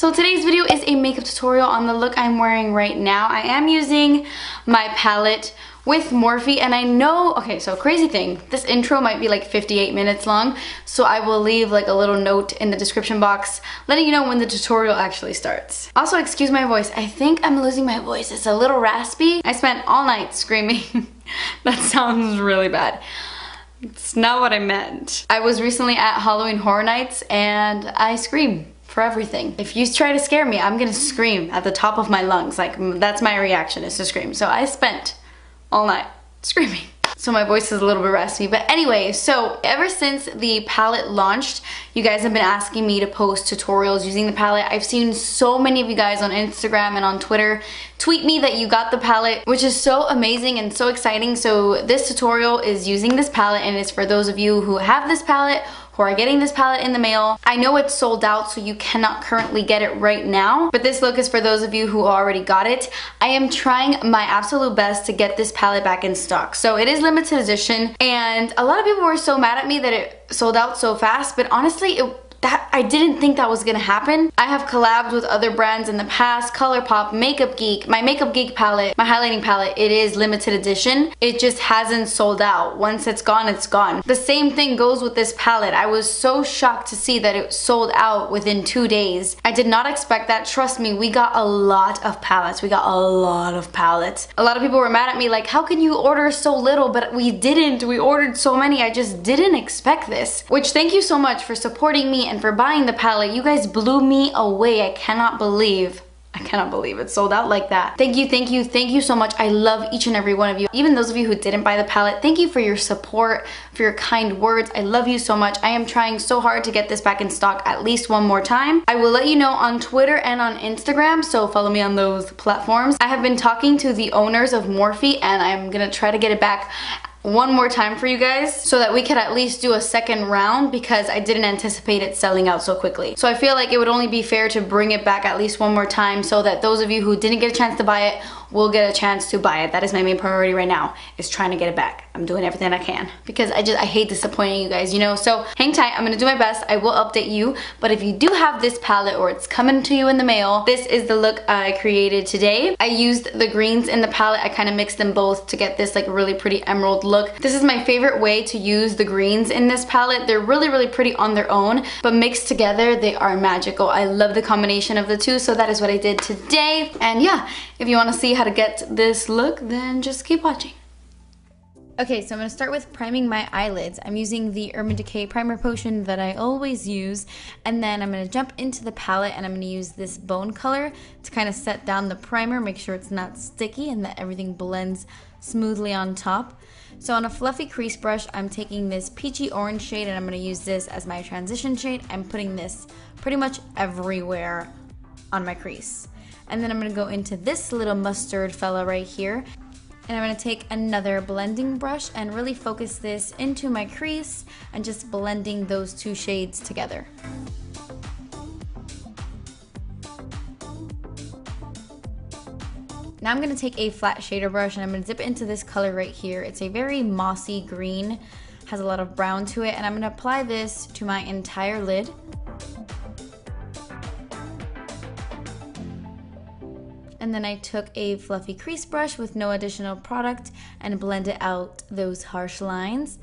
So today's video is a makeup tutorial on the look I'm wearing right now. I am using my palette with Morphe, and I know, okay, so crazy thing, this intro might be like 58 minutes long, so I will leave like a little note in the description box letting you know when the tutorial actually starts. Also, excuse my voice, I think I'm losing my voice. It's a little raspy. I spent all night screaming. That sounds really bad. It's not what I meant. I was recently at Halloween Horror Nights and I scream for everything. If you try to scare me, I'm gonna scream at the top of my lungs. Like, that's my reaction, is to scream. So I spent all night screaming. So my voice is a little bit raspy. But anyway, so ever since the palette launched, you guys have been asking me to post tutorials using the palette. I've seen so many of you guys on Instagram and on Twitter tweet me that you got the palette, which is so amazing and so exciting. So this tutorial is using this palette, and it's for those of you who have this palette, who are getting this palette in the mail. I know it's sold out, so you cannot currently get it right now, but this look is for those of you who already got it. I am trying my absolute best to get this palette back in stock. So it is limited edition, and a lot of people were so mad at me that it sold out so fast, but honestly, I didn't think that was gonna happen. I have collabed with other brands in the past, ColourPop, Makeup Geek. My Makeup Geek palette, my highlighting palette, it is limited edition. It just hasn't sold out. Once it's gone, it's gone. The same thing goes with this palette. I was so shocked to see that it sold out within 2 days. I did not expect that. Trust me, we got a lot of palettes. We got a lot of palettes. A lot of people were mad at me like, how can you order so little? But we didn't. We ordered so many. I just didn't expect this. Which, thank you so much for supporting me and for buying the palette. You guys blew me away. I cannot believe it sold out like that. Thank you so much. I love each and every one of you. Even those of you who didn't buy the palette, thank you for your support, for your kind words. I love you so much. I am trying so hard to get this back in stock at least one more time. I will let you know on Twitter and on Instagram, so follow me on those platforms. I have been talking to the owners of Morphe, and I'm gonna try to get it back one more time for you guys so that we could at least do a second round, because I didn't anticipate it selling out so quickly. So I feel like it would only be fair to bring it back at least one more time so that those of you who didn't get a chance to buy it will get a chance to buy it. That is my main priority right now, is trying to get it back. I'm doing everything I can because I hate disappointing you guys, you know? So hang tight, I'm gonna do my best. I will update you, but if you do have this palette or it's coming to you in the mail, this is the look I created today. I used the greens in the palette. I kind of mixed them both to get this like really pretty emerald look. This is my favorite way to use the greens in this palette. They're really, really pretty on their own, but mixed together, they are magical. I love the combination of the two, so that is what I did today. And yeah, if you wanna see how to get this look, then just keep watching. Okay, so I'm going to start with priming my eyelids. I'm using the Urban Decay Primer Potion that I always use, and then I'm going to jump into the palette and I'm going to use this bone color to kind of set down the primer, make sure it's not sticky and that everything blends smoothly on top. So on a fluffy crease brush, I'm taking this peachy orange shade and I'm going to use this as my transition shade. I'm putting this pretty much everywhere on my crease. And then I'm going to go into this little mustard fella right here. And I'm going to take another blending brush and really focus this into my crease and just blending those two shades together. Now I'm going to take a flat shader brush and I'm going to dip into this color right here. It's a very mossy green, has a lot of brown to it, and I'm going to apply this to my entire lid. And then I took a fluffy crease brush with no additional product and blended out those harsh lines.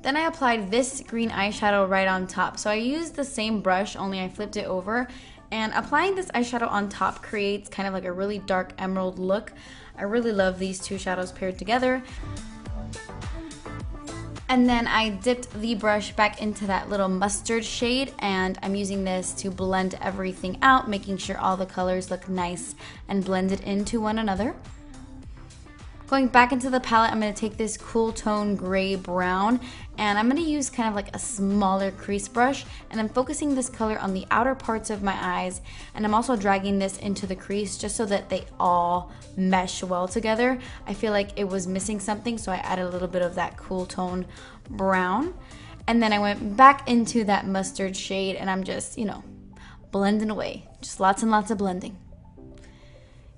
Then I applied this green eyeshadow right on top. So I used the same brush, only I flipped it over. And applying this eyeshadow on top creates kind of like a really dark emerald look. I really love these two shadows paired together. And then I dipped the brush back into that little mustard shade, and I'm using this to blend everything out, making sure all the colors look nice and blended into one another. Going back into the palette, I'm going to take this cool tone gray brown, and I'm going to use kind of like a smaller crease brush, and I'm focusing this color on the outer parts of my eyes, and I'm also dragging this into the crease just so that they all mesh well together. I feel like it was missing something, so I added a little bit of that cool tone brown, and then I went back into that mustard shade, and I'm just, you know, blending away. Just lots and lots of blending.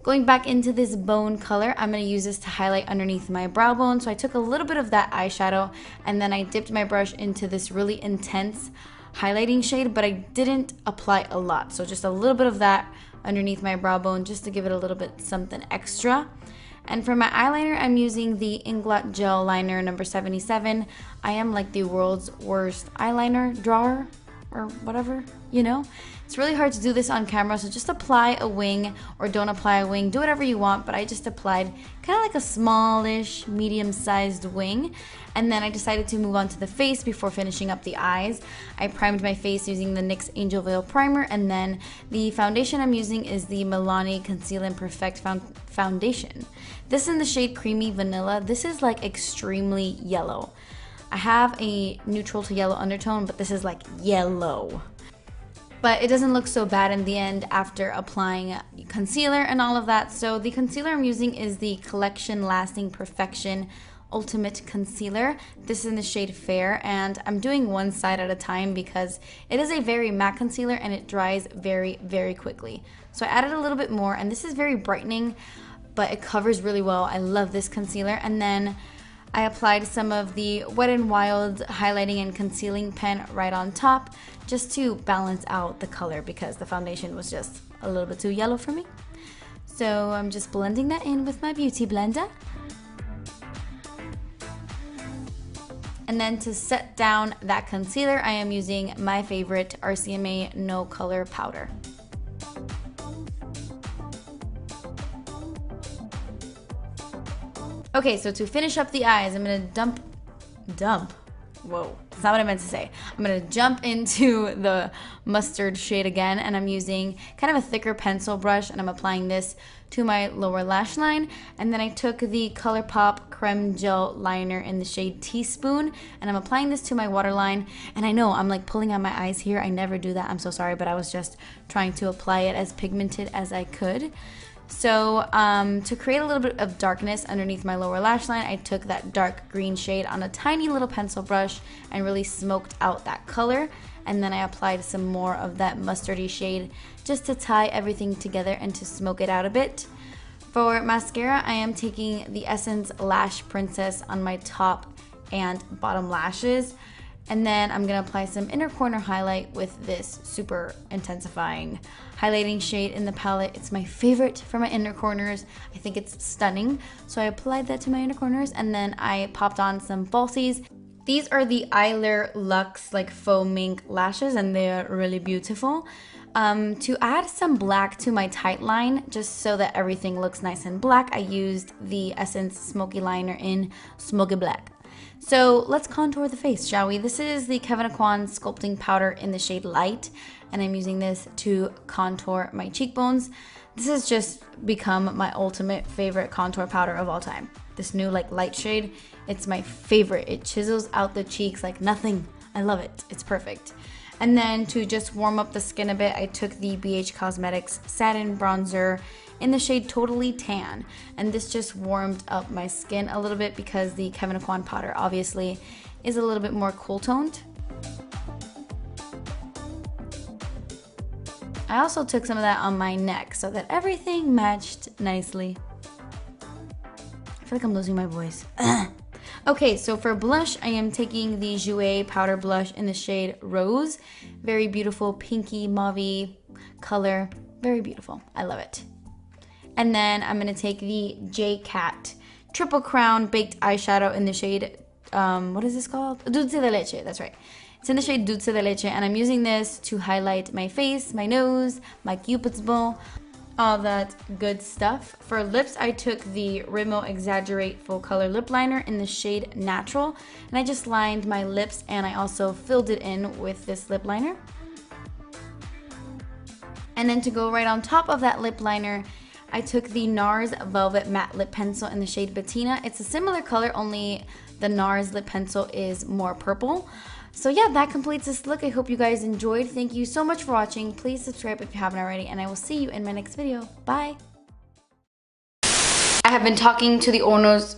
Going back into this bone color, I'm going to use this to highlight underneath my brow bone. So I took a little bit of that eyeshadow and then I dipped my brush into this really intense highlighting shade, but I didn't apply a lot. So just a little bit of that underneath my brow bone just to give it a little bit something extra. And for my eyeliner, I'm using the Inglot Gel Liner number 77. I am like the world's worst eyeliner drawer or whatever, you know? It's really hard to do this on camera, so just apply a wing or don't apply a wing. Do whatever you want, but I just applied kind of like a smallish, medium-sized wing. And then I decided to move on to the face before finishing up the eyes. I primed my face using the NYX Angel Veil Primer, and then the foundation I'm using is the Milani Conceal and Perfect Foundation. This is in the shade Creamy Vanilla. This is like extremely yellow. I have a neutral to yellow undertone, but this is like yellow. But it doesn't look so bad in the end after applying concealer and all of that. So the concealer I'm using is the Collection Lasting Perfection Ultimate Concealer. This is in the shade Fair, and I'm doing one side at a time because it is a very matte concealer and it dries very, very quickly. So I added a little bit more, and this is very brightening, but it covers really well. I love this concealer. And then I applied some of the Wet n Wild highlighting and concealing pen right on top just to balance out the color because the foundation was just a little bit too yellow for me. So I'm just blending that in with my beauty blender. And then to set down that concealer, I am using my favorite RCMA No Color Powder. Okay, so to finish up the eyes, I'm gonna whoa, that's not what I meant to say. I'm gonna jump into the mustard shade again, and I'm using kind of a thicker pencil brush, and I'm applying this to my lower lash line. And then I took the ColourPop Creme Gel Liner in the shade Teaspoon, and I'm applying this to my waterline. And I know I'm like pulling out my eyes here. I never do that, I'm so sorry, but I was just trying to apply it as pigmented as I could. So to create a little bit of darkness underneath my lower lash line, I took that dark green shade on a tiny little pencil brush and really smoked out that color. And then I applied some more of that mustardy shade just to tie everything together and to smoke it out a bit. For mascara, I am taking the Essence Lash Princess on my top and bottom lashes. And then I'm gonna apply some inner corner highlight with this super intensifying highlighting shade in the palette. It's my favorite for my inner corners. I think it's stunning. So I applied that to my inner corners, and then I popped on some falsies. These are the Eyeler Luxe like faux mink lashes, and they're really beautiful. To add some black to my tight line, just so that everything looks nice and black, I used the Essence Smoky Liner in Smoky Black. So let's contour the face, shall we? This is the Kevyn Aucoin Sculpting Powder in the shade Light, and I'm using this to contour my cheekbones. This has just become my ultimate favorite contour powder of all time. This new like light shade, it's my favorite. It chisels out the cheeks like nothing. I love it. It's perfect. And then to just warm up the skin a bit, I took the BH Cosmetics Satin Bronzer in the shade Totally Tan. And this just warmed up my skin a little bit because the Kevyn Aucoin powder obviously is a little bit more cool toned. I also took some of that on my neck so that everything matched nicely. I feel like I'm losing my voice. Okay, so for blush, I am taking the Jouer Powder Blush in the shade Rose. Very beautiful, pinky, mauve-y color. Very beautiful. I love it. And then I'm going to take the J-Cat Triple Crown Baked Eyeshadow in the shade, what is this called? Dulce de Leche, that's right. It's in the shade Dulce de Leche, and I'm using this to highlight my face, my nose, my cupid's bow, all that good stuff. For lips, I took the Rimmel Exaggerate Full Color Lip Liner in the shade Natural, and I just lined my lips, and I also filled it in with this lip liner. And then to go right on top of that lip liner, I took the NARS Velvet Matte Lip Pencil in the shade Bettina. It's a similar color, only the NARS lip pencil is more purple. So yeah, that completes this look. I hope you guys enjoyed. Thank you so much for watching. Please subscribe if you haven't already, and I will see you in my next video. Bye! I have been talking to the owners.